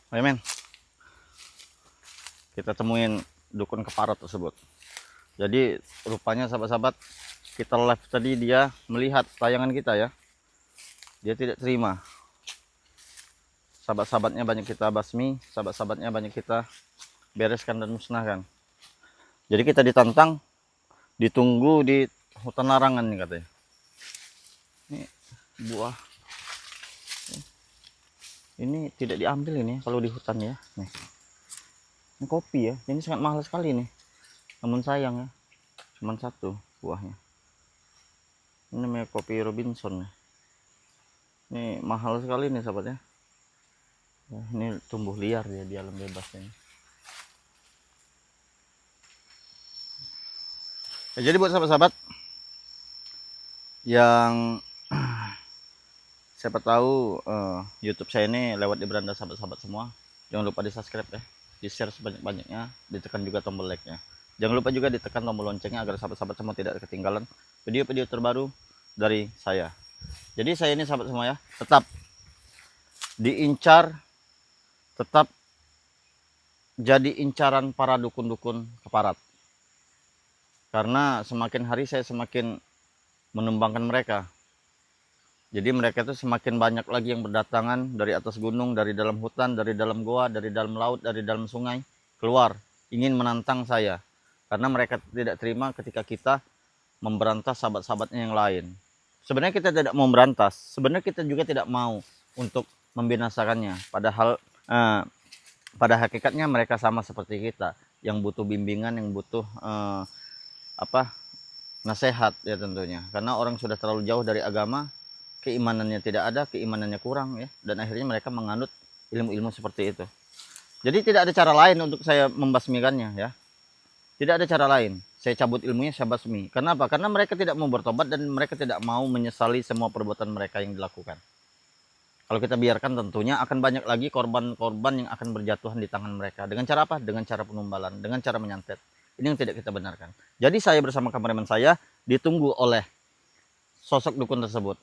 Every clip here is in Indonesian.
Ayo men, kita temuin dukun keparat tersebut. Jadi rupanya sahabat-sahabat, kita live tadi dia melihat tayangan kita ya. Dia tidak terima. Sahabat-sahabatnya banyak kita basmi, sahabat-sahabatnya banyak kita bereskan dan musnahkan. Jadi kita ditantang, ditunggu di hutan larangan nih katanya. Ini buah. Ini tidak diambil ini kalau di hutan ya. Nih. Ini kopi ya. Ini sangat mahal sekali nih. Namun sayang ya, cuman satu buahnya. Ini namanya kopi Robinson. Ini mahal sekali nih sahabat ya. Ini tumbuh liar ya di alam bebas ini. Ya, jadi buat sahabat-sahabat yang siapa tahu YouTube saya ini lewat di beranda sahabat-sahabat semua, jangan lupa di subscribe ya, di share sebanyak-banyaknya, ditekan juga tombol like nya, jangan lupa juga ditekan tombol loncengnya agar sahabat-sahabat semua tidak ketinggalan video-video terbaru dari saya. Jadi saya ini sahabat semua ya, tetap diincar, tetap jadi incaran para dukun-dukun keparat, karena semakin hari saya semakin menumbangkan mereka. Jadi mereka itu semakin banyak lagi yang berdatangan dari atas gunung, dari dalam hutan, dari dalam goa, dari dalam laut, dari dalam sungai, keluar, ingin menantang saya. Karena mereka tidak terima ketika kita memberantas sahabat-sahabatnya yang lain. Sebenarnya kita tidak mau memberantas, sebenarnya kita juga tidak mau untuk membinasakannya. Padahal pada hakikatnya mereka sama seperti kita, yang butuh bimbingan, yang butuh nasihat ya tentunya. Karena orang sudah terlalu jauh dari agama, keimanannya tidak ada, keimanannya kurang ya, dan akhirnya mereka menganut ilmu-ilmu seperti itu. Jadi tidak ada cara lain untuk saya membasmikannya ya. Tidak ada cara lain. Saya cabut ilmunya, saya basmi. Kenapa? Karena mereka tidak mau bertobat dan mereka tidak mau menyesali semua perbuatan mereka yang dilakukan. Kalau kita biarkan tentunya akan banyak lagi korban-korban yang akan berjatuhan di tangan mereka. Dengan cara apa? Dengan cara penumbalan, dengan cara menyantet. Ini yang tidak kita benarkan. Jadi saya bersama kameramen saya ditunggu oleh sosok dukun tersebut.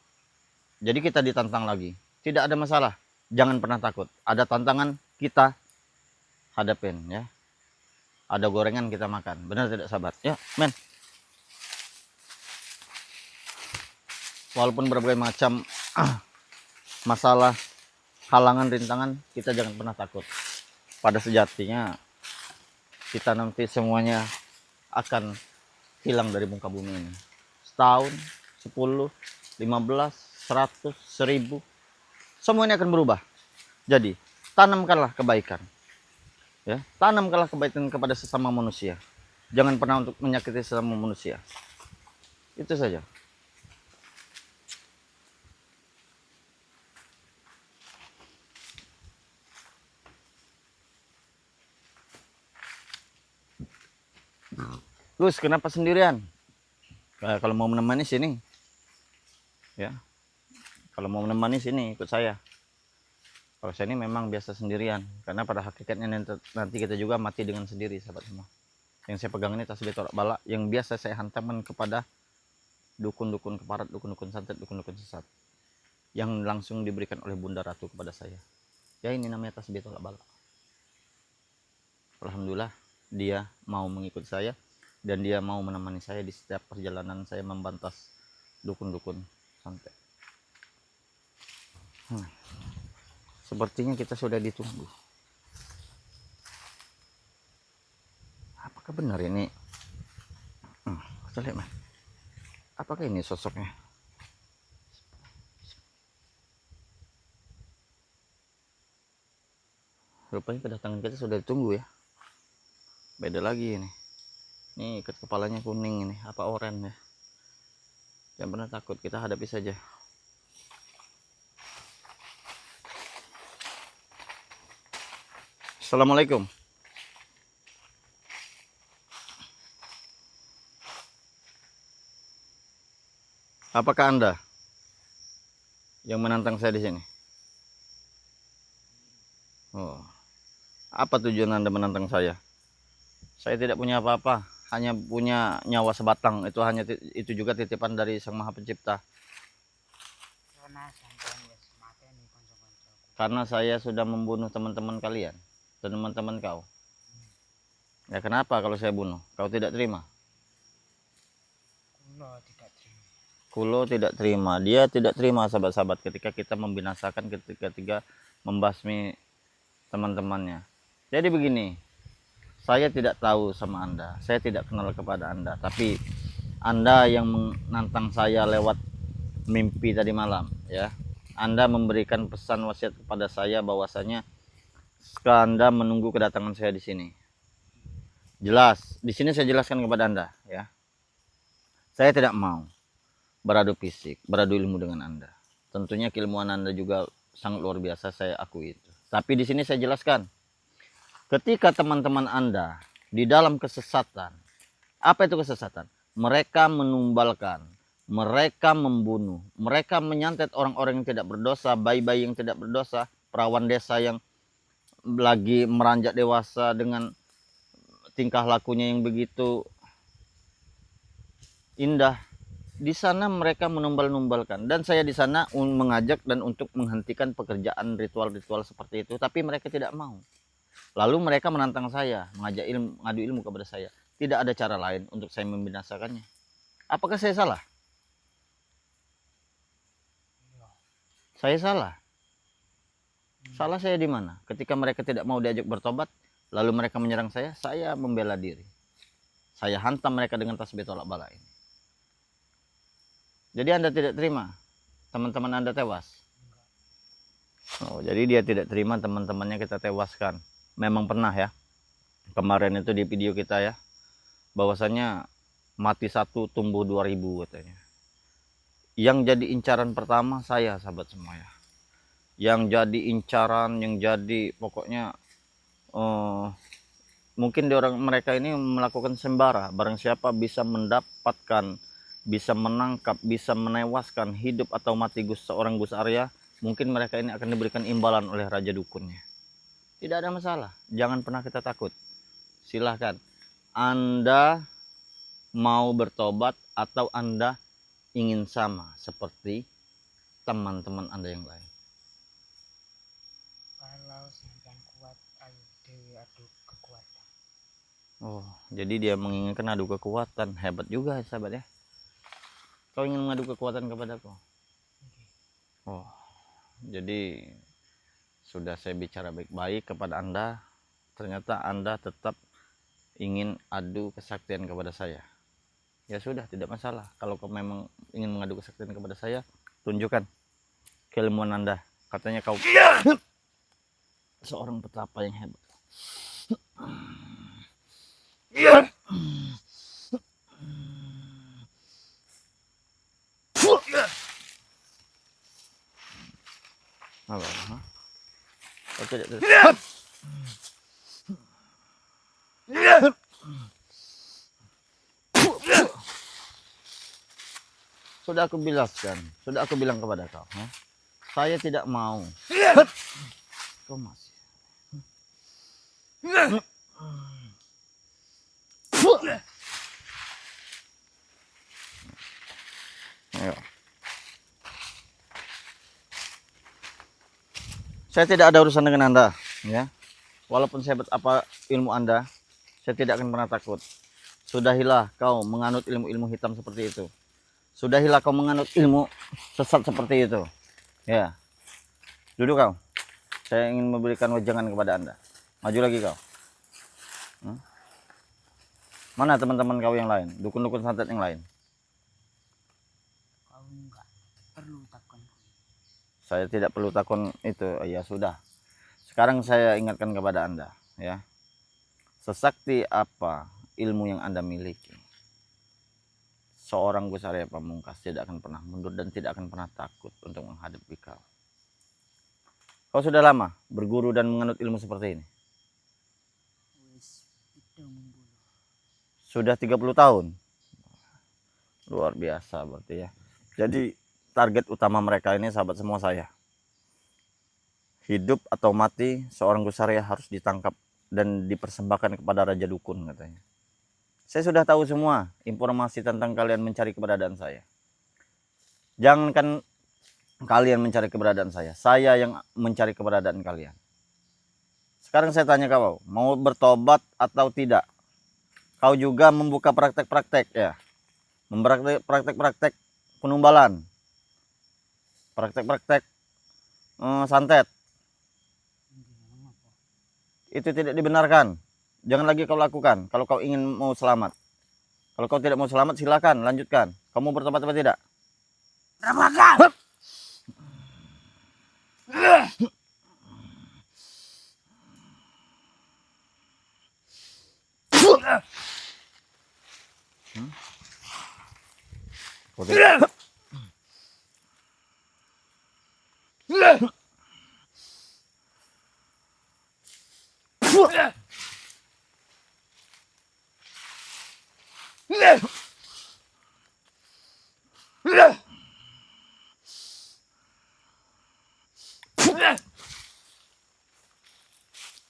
Jadi kita ditantang lagi. Tidak ada masalah. Jangan pernah takut. Ada tantangan, kita hadapin ya. Ada gorengan, kita makan. Benar tidak sahabat? Ya, men. Walaupun berbagai macam masalah, halangan, rintangan, kita jangan pernah takut. Pada sejatinya kita nanti semuanya akan hilang dari muka bumi ini. Setahun, 10, 15, 100, 1000, semua ini akan berubah. Jadi tanamkanlah kebaikan ya, tanamkanlah kebaikan kepada sesama manusia, jangan pernah untuk menyakiti sesama manusia. Itu saja. Gus, kenapa sendirian? Kalau mau menemani sini ya, kalau mau menemani sini ikut saya. Kalau saya ini memang biasa sendirian, karena pada hakikatnya nanti kita juga mati dengan sendiri sahabat semua. Yang saya pegang ini tasbih tolak bala yang biasa saya hantamkan kepada dukun-dukun keparat, dukun-dukun santet, dukun-dukun sesat, yang langsung diberikan oleh Bunda Ratu kepada saya. Ya ini namanya tasbih tolak bala. Alhamdulillah dia mau mengikut saya dan dia mau menemani saya di setiap perjalanan saya membantas dukun-dukun santet. Sepertinya kita sudah ditunggu. Apakah benar ini? Kita lihat mas. Apakah ini sosoknya? Rupanya kedatangan kita sudah ditunggu ya. Beda lagi ini. Ini ikat kepalanya kuning ini, apa oranye ya. Jangan pernah takut, kita hadapi saja. Assalamualaikum. Apakah Anda yang menantang saya di sini? Oh. Apa tujuan Anda menantang saya? Saya tidak punya apa-apa, hanya punya nyawa sebatang. Itu juga titipan dari Sang Maha Pencipta. karena saya sudah membunuh teman-teman kalian dan teman-teman kau. Ya kenapa kalau saya bunuh? Kau tidak terima? Kulo tidak terima. Dia tidak terima sahabat-sahabat ketika kita membinasakan, ketika membasmi teman-temannya. Jadi begini, saya tidak tahu sama Anda, saya tidak kenal kepada Anda, tapi Anda yang menantang saya lewat mimpi tadi malam, ya. Anda memberikan pesan wasiat kepada saya bahwasanya Anda menunggu kedatangan saya di sini. Jelas, di sini saya jelaskan kepada Anda, ya. Saya tidak mau beradu fisik, beradu ilmu dengan Anda. Tentunya keilmuan Anda juga sangat luar biasa, saya akui itu. Tapi di sini saya jelaskan, ketika teman-teman Anda di dalam kesesatan, apa itu kesesatan? Mereka menumbalkan, mereka membunuh, mereka menyantet orang-orang yang tidak berdosa, bayi-bayi yang tidak berdosa, perawan desa yang lagi meranjak dewasa dengan tingkah lakunya yang begitu indah. Di sana mereka menumbalkan, dan saya di sana mengajak dan untuk menghentikan pekerjaan ritual-ritual seperti itu, tapi mereka tidak mau. Lalu mereka menantang saya, mengadu ilmu kepada saya. Tidak ada cara lain untuk saya membinasakannya. Apakah saya salah? Saya salah. Salah saya di mana? Ketika mereka tidak mau diajak bertobat, lalu mereka menyerang saya membela diri. Saya hantam mereka dengan tasbih tolak bala ini. Jadi Anda tidak terima teman-teman Anda tewas. Oh, jadi dia tidak terima teman-temannya kita tewaskan. Memang pernah ya. Kemarin itu di video kita ya. Bahwasanya mati 1 tumbuh 2000 katanya. Yang jadi incaran pertama saya, sahabat semua ya. Yang jadi incaran, yang jadi pokoknya mungkin mereka ini melakukan sembara. Barang siapa bisa mendapatkan, bisa menangkap, bisa menewaskan hidup atau mati seorang Gus Arya, mungkin mereka ini akan diberikan imbalan oleh Raja Dukunnya. Tidak ada masalah, jangan pernah kita takut. Silahkan, Anda mau bertobat atau Anda ingin sama seperti teman-teman Anda yang lain. Kalau sampai kuat, ayo dewi adu kekuatan. Oh, jadi dia menginginkan adu kekuatan. Hebat juga sahabat ya. Kau ingin mengadu kekuatan kepadaku? Oh, jadi sudah saya bicara baik-baik kepada Anda, ternyata Anda tetap ingin adu kesaktian kepada saya. Ya sudah, tidak masalah. Kalau kau memang ingin mengadu kesaktian kepada saya, tunjukkan keilmuan Anda. Katanya kau seorang petapa yang hebat. Apa? Oh, tidak. Sudah aku jelaskan, sudah aku bilang kepada kau, saya tidak mau. Kau masih. Ayo. Saya tidak ada urusan dengan Anda, ya. Walaupun saya apa ilmu Anda, saya tidak akan pernah takut. Sudahilah kau menganut ilmu-ilmu hitam seperti itu. Sudahilah kau menganut ilmu sesat seperti itu. Ya. Duduk kau. Saya ingin memberikan wejangan kepada Anda. Maju lagi kau. Mana teman-teman kau yang lain? Dukun-dukun santet yang lain? Kau enggak perlu takon. Saya tidak perlu takon itu. Ya sudah. Sekarang saya ingatkan kepada Anda, ya. Sesakti apa ilmu yang Anda miliki, seorang Gus Arya Pamungkas tidak akan pernah mundur dan tidak akan pernah takut untuk menghadapi kau. Kau sudah lama berguru dan menganut ilmu seperti ini? Sudah 30 tahun. Luar biasa berarti ya. Jadi target utama mereka ini sahabat semua saya. Hidup atau mati seorang Gus Arya harus ditangkap dan dipersembahkan kepada Raja Dukun katanya. Saya sudah tahu semua informasi tentang kalian mencari keberadaan saya. Jangankan kalian mencari keberadaan saya yang mencari keberadaan kalian. Sekarang saya tanya kau, mau bertobat atau tidak? Kau juga membuka praktek-praktek ya, praktek-praktek penumbalan, praktek-praktek santet. Itu tidak dibenarkan. Jangan lagi kau lakukan kalau kau ingin mau selamat. Kalau kau tidak mau selamat, silakan lanjutkan. Kamu bertobat apa tidak? Ramakan. Kau tidak.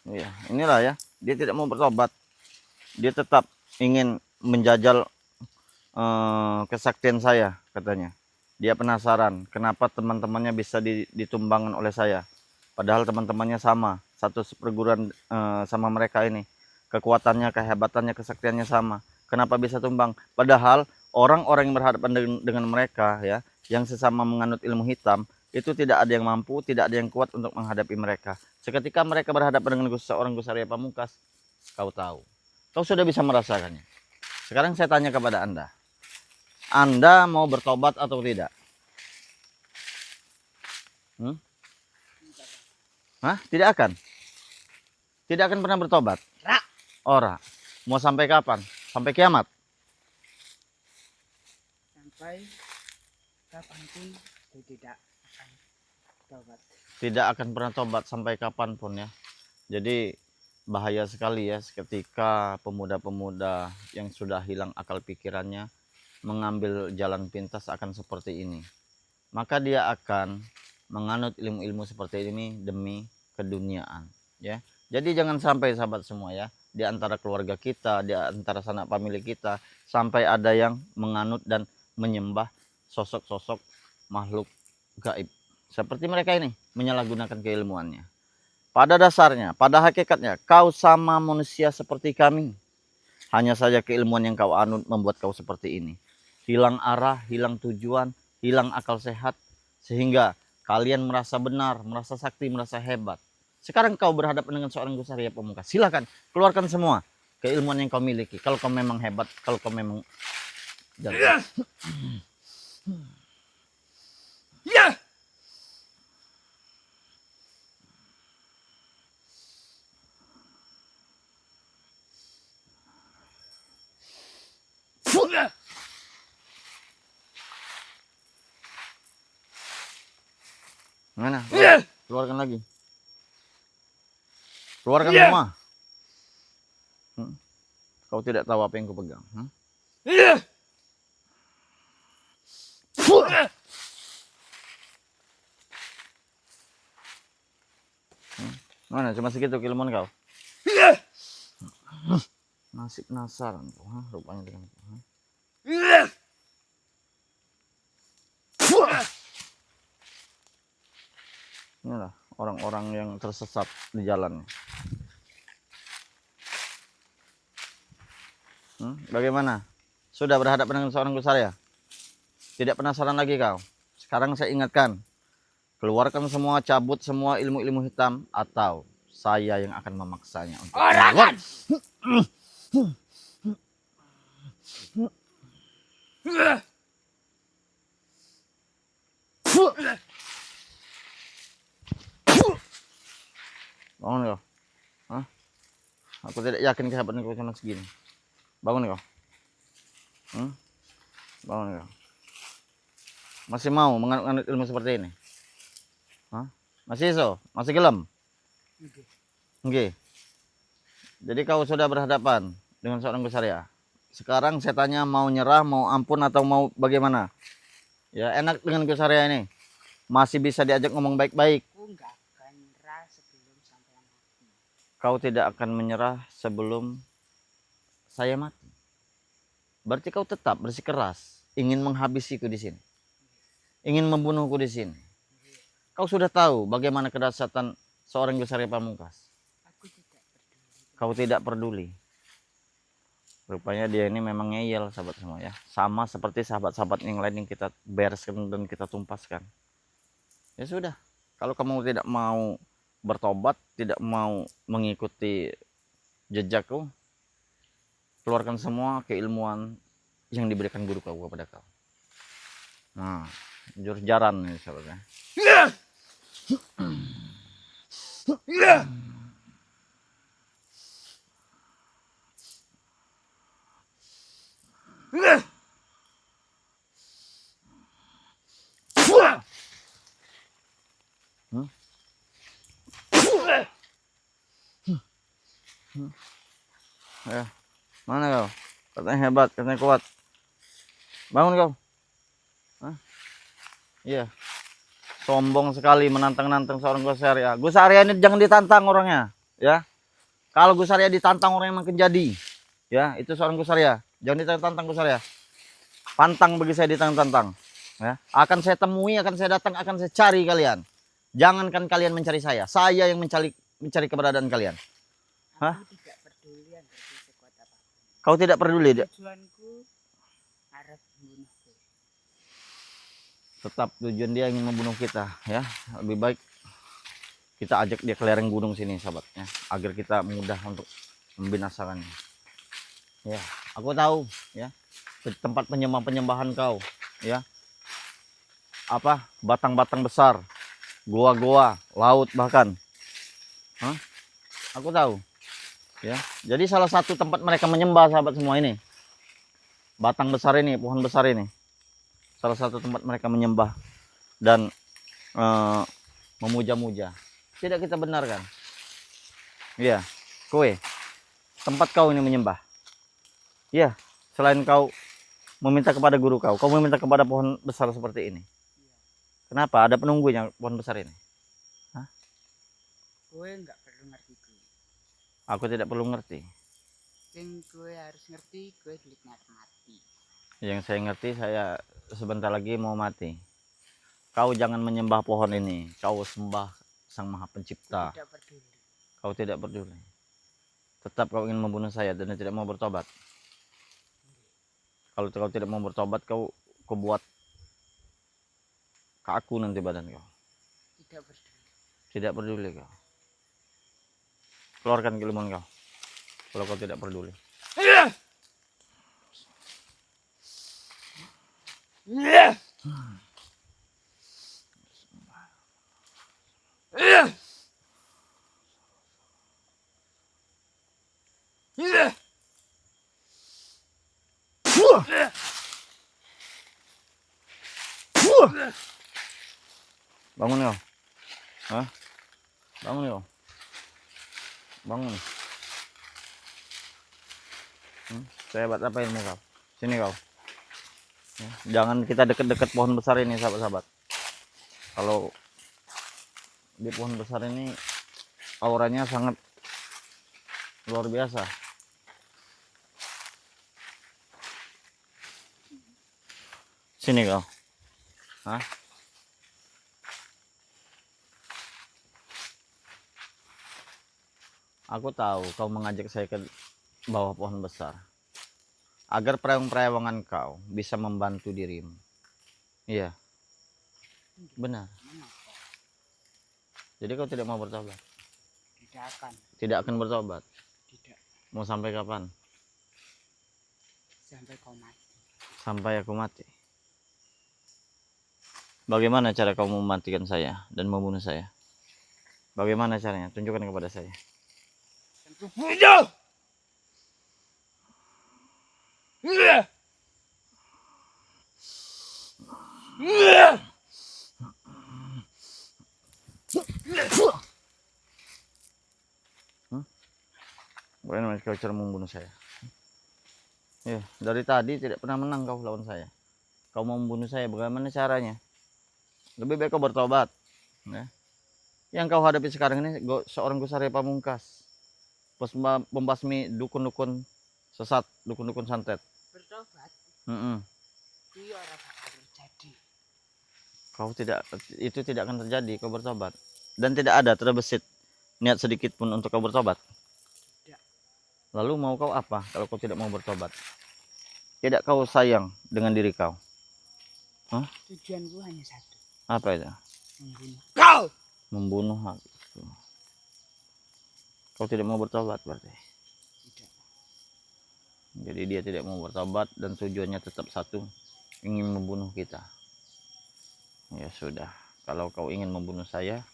Iya, inilah ya. Dia tidak mau bertobat. Dia tetap ingin menjajal kesaktian saya, katanya. Dia penasaran kenapa teman-temannya bisa ditumbangkan oleh saya. Padahal teman-temannya sama, satu perguruan sama mereka ini. Kekuatannya, kehebatannya, kesaktiannya sama. Kenapa bisa tumbang? Padahal orang-orang yang berhadapan dengan mereka ya, yang sesama menganut ilmu hitam, itu tidak ada yang mampu, tidak ada yang kuat untuk menghadapi mereka. Seketika mereka berhadapan dengan seorang Gusaria Pamungkas, kau tahu. Kau sudah bisa merasakannya. Sekarang saya tanya kepada Anda mau bertobat atau tidak? Hah? Tidak akan? Tidak akan pernah bertobat? Ora. Mau sampai kapan? Sampai kiamat? Sampai kapanpun saya tidak akan tobat. Tidak akan pernah tobat sampai kapanpun ya. Jadi bahaya sekali ya ketika pemuda-pemuda yang sudah hilang akal pikirannya mengambil jalan pintas akan seperti ini. Maka dia akan menganut ilmu-ilmu seperti ini demi keduniaan ya. Jadi jangan sampai sahabat semua ya, di antara keluarga kita, di antara sanak famili kita, sampai ada yang menganut dan menyembah sosok-sosok makhluk gaib. Seperti mereka ini, menyalahgunakan keilmuannya. Pada dasarnya, pada hakikatnya, kau sama manusia seperti kami. Hanya saja keilmuan yang kau anut membuat kau seperti ini. Hilang arah, hilang tujuan, hilang akal sehat, sehingga kalian merasa benar, merasa sakti, merasa hebat. Sekarang kau berhadapan dengan seorang Gusaria Pamungkas. Silakan keluarkan semua keilmuan yang kau miliki. Kalau kau memang hebat, kalau kau memang jago. Mana? Keluarkan lagi. Keluarkan semua. Kau tidak tahu apa yang kau pegang. Mana? Cuma segitu keilmuan kau. Masih penasaran kau, rupanya dengan kau. Inilah orang-orang yang tersesat di jalannya. Bagaimana? Sudah berhadapan dengan seorang Gusaria? Tidak penasaran lagi kau? Sekarang saya ingatkan, keluarkan semua, cabut semua ilmu-ilmu hitam, atau saya yang akan memaksanya untuk keluar. Bangun kau. Aku tidak yakin kehebatan kau cuma segini. Bangun kau. Bangun kau. Masih mau menganut ilmu seperti ini? Masih iso? Masih gelem? Oke. Jadi kau sudah berhadapan dengan seorang Gusaria. Sekarang saya tanya, mau nyerah, mau ampun, atau mau bagaimana? Ya enak dengan Gusaria ini. Masih bisa diajak ngomong baik-baik. Aku nggak akan nyerah sebelum sampai mati. Kau tidak akan menyerah sebelum saya mati. Berarti kau tetap bersikeras ingin menghabisiku di sini. Ingin membunuhku di sini. Kau sudah tahu bagaimana kedahsyatan seorang Gusaria Pamungkas. Aku tidak peduli. Kau tidak peduli. Rupanya dia ini memang ngeyel, sahabat semua ya. Sama seperti sahabat-sahabat yang lain yang kita bereskan dan kita tumpaskan. Ya sudah, kalau kamu tidak mau bertobat, tidak mau mengikuti jejakku, keluarkan semua keilmuan yang diberikan guru kau kepada kau. Nah, jurus jaran ini sahabatnya. Ya, mana kau? Katanya hebat, katanya kuat. Bangun kau. Hah? Iya. Sombong sekali menantang-nantang seorang Gusaria. Gusaria ini jangan ditantang orangnya, ya. Kalau Gusaria ditantang orang makin jadi. Ya, itu seorang Gusaria. Jangan ditantang Gusaria. Pantang bagi saya ditantang-tantang. Ya. Akan saya temui, akan saya datang, akan saya cari kalian. Jangankan kalian mencari saya. Saya yang mencari keberadaan kalian. Hah? Aku tidak peduli yang jadi sekuat apapun. Kau tidak peduli, Dek? Tujuanku harap membunuhku. Tetap tujuan dia ingin membunuh kita, ya. Lebih baik kita ajak dia ke lereng gunung sini, sahabatnya, agar kita mudah untuk membinasakannya. Ya, aku tahu, ya, tempat penyembahan kau, ya. Apa? Batang-batang besar, goa-goa, laut bahkan. Hah? Aku tahu. Ya. Jadi salah satu tempat mereka menyembah, sahabat semua, ini. Batang besar ini, pohon besar ini. Salah satu tempat mereka menyembah dan memuja-muja. Tidak kita benarkan. Iya, kowe. Tempat kau ini menyembah. Iya, selain kau meminta kepada guru kau meminta kepada pohon besar seperti ini. Kenapa? Ada penunggunya pohon besar ini. Hah? Kowe nggak perlu ngerti gue. Aku tidak perlu ngerti. Yang gue harus ngerti, gue delik mati. Yang saya ngerti, saya sebentar lagi mau mati. Kau jangan menyembah pohon ini. Kau sembah Sang Maha Pencipta. Tidak peduli. Kau tidak peduli. Tetap kau ingin membunuh saya dan tidak mau bertobat. Kalau kau tidak mau bertobat, kau buat kaku nanti badan kau. Tidak peduli. Tidak peduli kau. Keluarkan keilmuan kau. Kalau kau tidak peduli. Bangun kau. Hah? Bangun kau. Bangun. Sehebat apa ilmu kau? Sini kau. Ya, jangan kita deket-deket pohon besar ini, sahabat-sahabat. Kalau di pohon besar ini auranya sangat luar biasa. Sini kau. Hah? Aku tahu kau mengajak saya ke bawah pohon besar agar perewang-perewangan kau bisa membantu dirimu. Iya, benar. Mengapa? Jadi kau tidak mau bertobat? Tidak akan. Tidak akan bertobat? Tidak. Mau sampai kapan? Sampai kau mati. Sampai aku mati. Bagaimana cara kau mematikan saya dan membunuh saya? Bagaimana caranya? Tunjukkan kepada saya. Tentu bunuh. Bagaimana kau cara membunuh saya? Ya, dari tadi tidak pernah menang kau lawan saya. Kau mau membunuh saya, bagaimana caranya? Lebih baik kau bertobat. Ya. Yang kau hadapi sekarang ini seorang Gusaria Pamungkas, pembasmi dukun-dukun sesat, dukun-dukun santet. Bertobat. Mm-mm. Iya, orang bakal terjadi. itu tidak akan terjadi kau bertobat. Dan tidak ada terbesit niat sedikit pun untuk kau bertobat. Tidak. Lalu mau kau apa kalau kau tidak mau bertobat? Tidak kau sayang dengan diri kau? Tujuanku hanya satu. Apa itu? Membunuh kau. Membunuh aku. Kau tidak mau bertobat berarti. Tidak. Jadi dia tidak mau bertobat dan tujuannya tetap satu, ingin membunuh kita. Ya sudah, kalau kau ingin membunuh saya,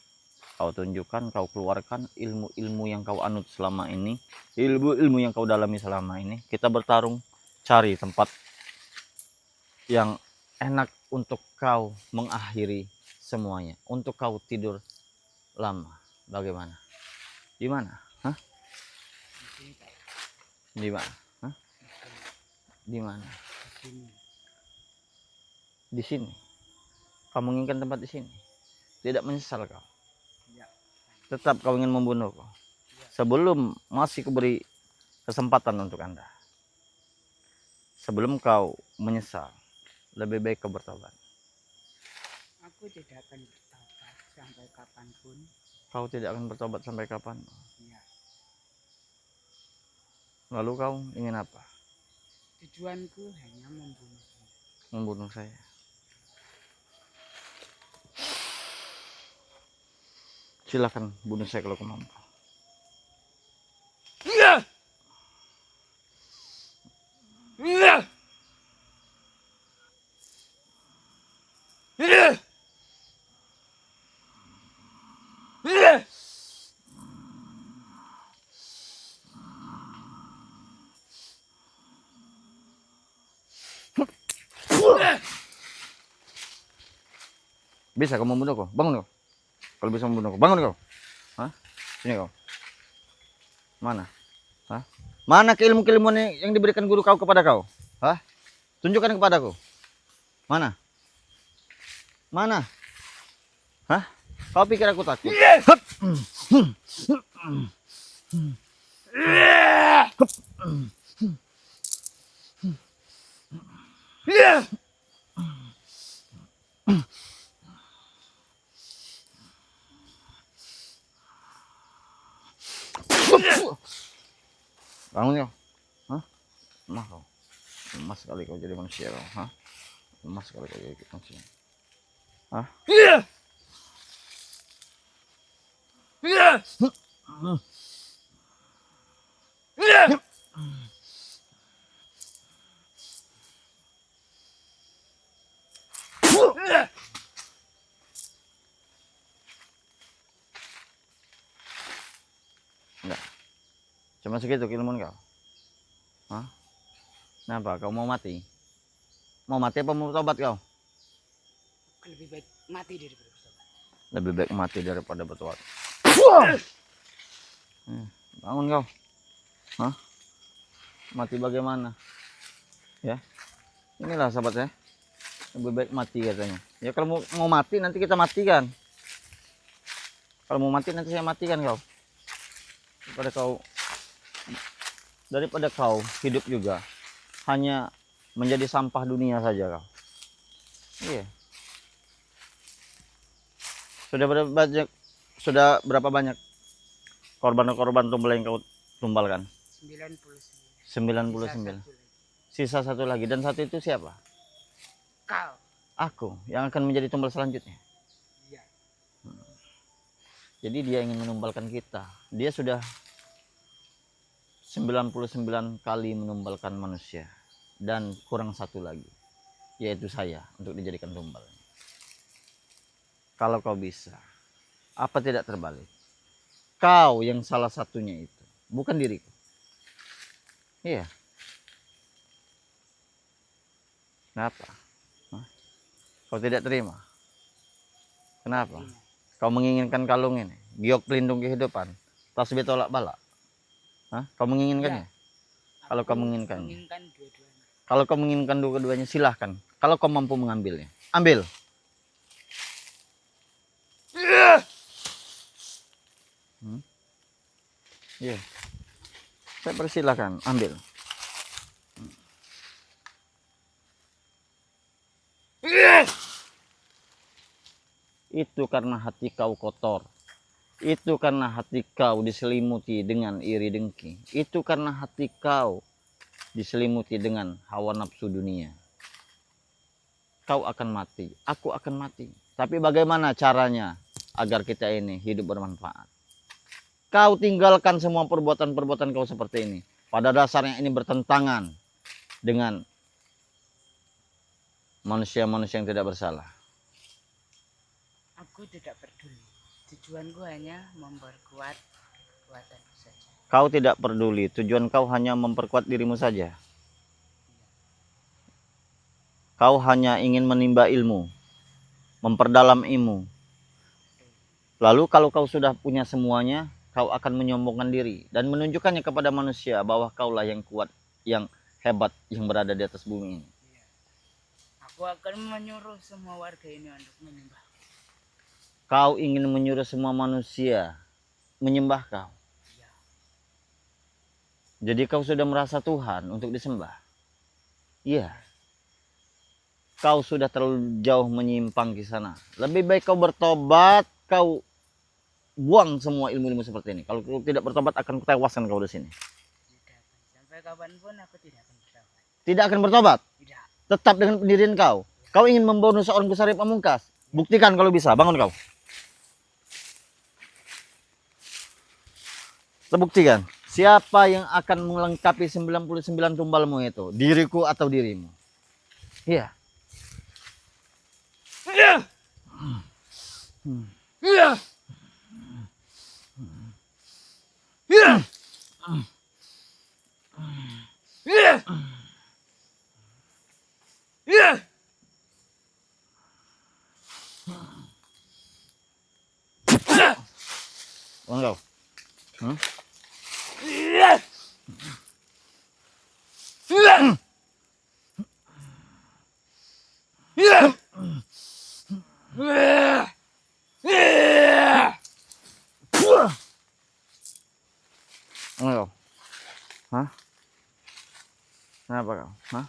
kau tunjukkan, kau keluarkan ilmu-ilmu yang kau anut selama ini, ilmu-ilmu yang kau dalami selama ini. Kita bertarung, cari tempat yang enak untuk kau mengakhiri semuanya, untuk kau tidur lama. Bagaimana? Di mana? Hah? Di sini tak. Di mana? Hah? Di mana? Di sini. Di sini. Kau menginginkan tempat di sini. Tidak menyesal kau. Ya. Tetap kau ingin membunuhku. Sebelum masih kuberi kesempatan untuk Anda. Sebelum kau menyesal, lebih baik kau bertobat. Aku tidak akan bertobat sampai kapanpun. Kau tidak akan bertobat sampai kapan? Ya. Lalu kau ingin apa? Tujuanku hanya membunuh. Membunuh saya. Silakan bunuh saya kalau kau mampu. Bisa kau membunuhku? Bangun kau. Kalau bisa membunuhku, bangun kau. Hah? Sini kau. Mana? Hah? Mana keilmuan yang diberikan guru kau kepada kau? Hah? Tunjukkan kepadaku. Mana? Mana? Hah? Kau pikir aku takut? Bangun kau. Hah? Lemah kau. Lemah sekali kau jadi manusia kau. Hah? Lemah sekali kau jadi manusia. Hah? Enggak. Cuma segitu keilmuan kau. Hah? Kenapa? Kau mau mati? Mau mati apa mau tobat kau? Lebih baik mati daripada bertobat. Lebih baik mati daripada bertobat. Bangun kau. Hah? Mati bagaimana? Ya. Inilah sahabat saya. Lebih baik mati katanya. Ya kalau mau mati nanti kita matikan. Kalau mau mati nanti saya matikan kau. Daripada kau hidup juga hanya menjadi sampah dunia saja kau. Iya. Berapa banyak korban-korban tumbal yang kau tumbalkan? 99. 99. Sisa satu lagi. Dan satu itu siapa? Kau. Aku yang akan menjadi tumbal selanjutnya. Iya. Jadi dia ingin menumbalkan kita. Dia sudah 99 kali menumbalkan manusia. Dan kurang satu lagi. Yaitu saya untuk dijadikan tumbal. Kalau kau bisa. Apa tidak terbalik? Kau yang salah satunya itu. Bukan diriku. Iya. Kenapa? Hah? Kau tidak terima? Kenapa? Kau menginginkan kalung ini, giok pelindung kehidupan, tasbih tolak balak. Hah? Kau menginginkannya? Kalau kau menginginkannya. Menginginkan dua-duanya. Kalau kau menginginkan dua-duanya silahkan. Kalau kau mampu mengambilnya, ambil. Iya. Saya persilahkan, ambil. Itu karena hati kau kotor. Itu karena hati kau diselimuti dengan iri dengki. Itu karena hati kau diselimuti dengan hawa nafsu dunia. Kau akan mati, aku akan mati. Tapi bagaimana caranya agar kita ini hidup bermanfaat? Kau tinggalkan semua perbuatan-perbuatan kau seperti ini. Pada dasarnya ini bertentangan dengan manusia-manusia yang tidak bersalah. Aku tidak peduli. Tujuanku hanya memperkuat kekuatanku saja. Kau tidak peduli, tujuan kau hanya memperkuat dirimu saja. Kau hanya ingin menimba ilmu, memperdalam ilmu. Lalu kalau kau sudah punya semuanya, kau akan menyombongkan diri dan menunjukkannya kepada manusia bahwa kaulah yang kuat, yang hebat, yang berada di atas bumi ini. Aku akan menyuruh semua warga ini untuk menyembah. Kau ingin menyuruh semua manusia menyembah kau. Ya. Jadi kau sudah merasa Tuhan untuk disembah. Iya. Kau sudah terlalu jauh menyimpang ke sana. Lebih baik kau bertobat, kau buang semua ilmu-ilmu seperti ini. Kalau kau tidak bertobat akan kutewaskan kau di sini. Tidak. Sampai kapanpun aku tidak akan bertobat. Tidak akan bertobat. Tidak. Tetap dengan pendirian kau. Kau ingin membunuh seorang Gusarip Pamungkas. Buktikan kalau bisa. Bangun kau. Terbuktikan. Siapa yang akan melengkapi 99 tumbalmu itu? Diriku atau dirimu? Iya. Bangun kau. Bangun kau. Hah? Kenapa kau? Hah?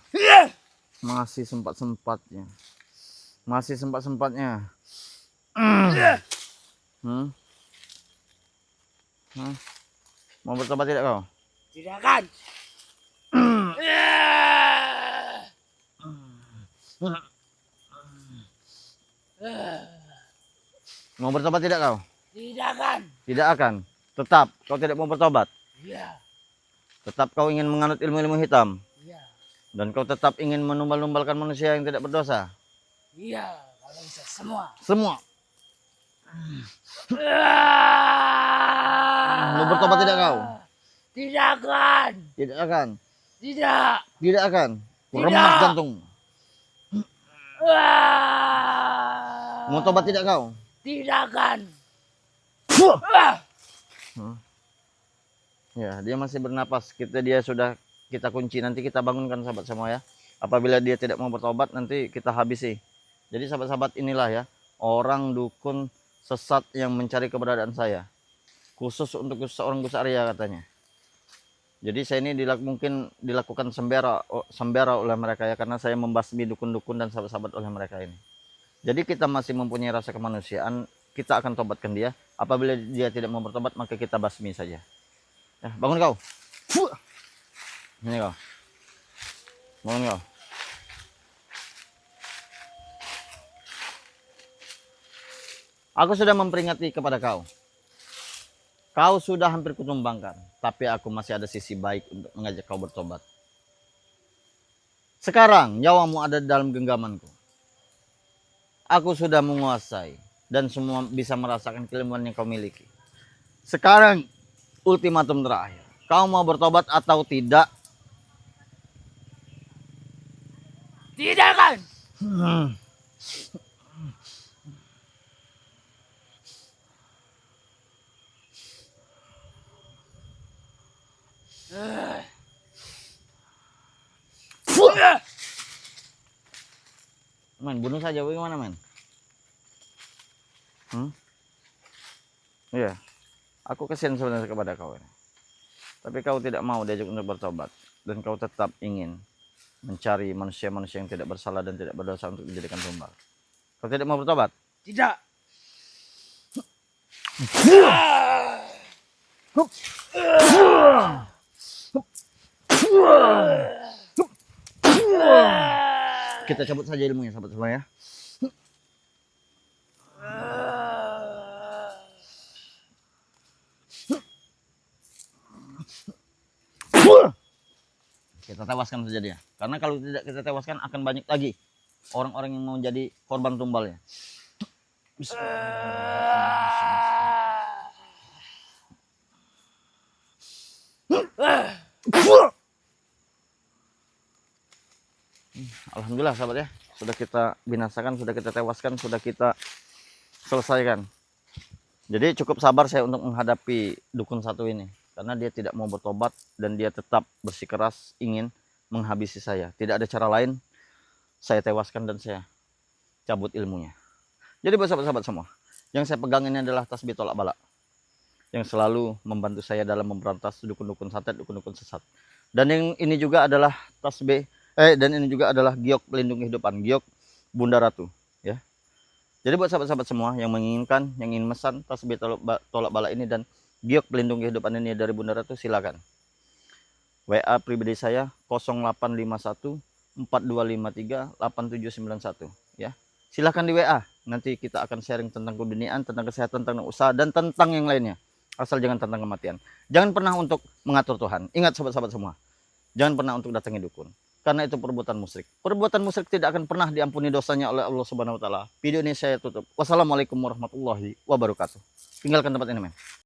Masih sempat-sempatnya. Masih sempat-sempatnya. Hmm? Hah? Mau bertobat tidak kau? Tidak akan. Mau bertobat tidak kau? Tidak akan. Tidak akan. Tetap kau tidak mau bertobat. Iya. Tetap kau ingin menganut ilmu-ilmu hitam. Iya. Dan kau tetap ingin menumbal-numbalkan manusia yang tidak berdosa. Iya. Kalau bisa semua. Semua. Mau bertobat tidak kau? Tidak akan. Tidak akan. Tidak. Tidak akan. Tidak. Remas jantung. Mau tobat tidak kau? Tidak akan. Ya, dia masih bernapas. Dia sudah kita kunci. Nanti kita bangunkan sahabat semua ya. Apabila dia tidak mau bertobat, nanti kita habisi. Jadi sahabat-sahabat inilah ya, orang dukun sesat yang mencari keberadaan saya. Khusus untuk seorang Gus Arya katanya. Jadi saya ini mungkin dilakukan sembara oleh mereka ya, karena saya membasmi dukun-dukun dan sahabat-sahabat oleh mereka ini. Jadi kita masih mempunyai rasa kemanusiaan, kita akan tobatkan dia. Apabila dia tidak mau bertobat, maka kita basmi saja. Ya, bangun kau. Ini kau. Bangun kau. Aku sudah memperingati kepada kau. Kau sudah hampir kutumbangkan, tapi aku masih ada sisi baik untuk mengajak kau bertobat. Sekarang nyawamu ada dalam genggamanku. Aku sudah menguasai dan semua bisa merasakan keilmuan yang kau miliki. Sekarang ultimatum terakhir. Kau mau bertobat atau tidak? Tidak akan. Men, bunuh saja bagaimana men? Iya, aku kasihan sebenarnya kepada kau ini. Tapi kau tidak mau diajak untuk bertobat. Dan kau tetap ingin mencari manusia-manusia yang tidak bersalah dan tidak berdosa untuk dijadikan tumbal. Kau tidak mau bertobat? Tidak. Kita cabut saja ilmunya, sahabat semua ya. Kita tewaskan saja dia. Karena kalau tidak kita tewaskan akan banyak lagi orang-orang yang mau jadi korban tumbalnya. Alhamdulillah sahabat ya, sudah kita binasakan, sudah kita tewaskan, sudah kita selesaikan. Jadi cukup sabar saya untuk menghadapi dukun satu ini, karena dia tidak mau bertobat dan dia tetap bersikeras ingin menghabisi saya. Tidak ada cara lain, saya tewaskan dan saya cabut ilmunya. Jadi buat sahabat-sahabat semua, yang saya pegang ini adalah tasbih tolak bala, yang selalu membantu saya dalam memberantas dukun-dukun santet, dukun-dukun sesat. Dan yang ini juga adalah tasbih dan ini juga adalah giok pelindung kehidupan, giok Bunda Ratu ya. Jadi buat sahabat-sahabat semua yang menginginkan, yang ingin mesan tasbih tolak bala ini dan giok pelindung kehidupan ini dari Bunda Ratu, silakan WA pribadi saya 0851 4253 8791 ya. Silakan di WA, nanti kita akan sharing tentang keduniaan, tentang kesehatan, tentang usaha dan tentang yang lainnya. Asal jangan tentang kematian. Jangan pernah untuk mengatur Tuhan. Ingat sahabat-sahabat semua, jangan pernah untuk datangi dukun, karena itu perbuatan musyrik. Perbuatan musyrik tidak akan pernah diampuni dosanya oleh Allah Subhanahu wa taala. Video ini saya tutup. Wassalamualaikum warahmatullahi wabarakatuh. Tinggalkan tempat ini, men.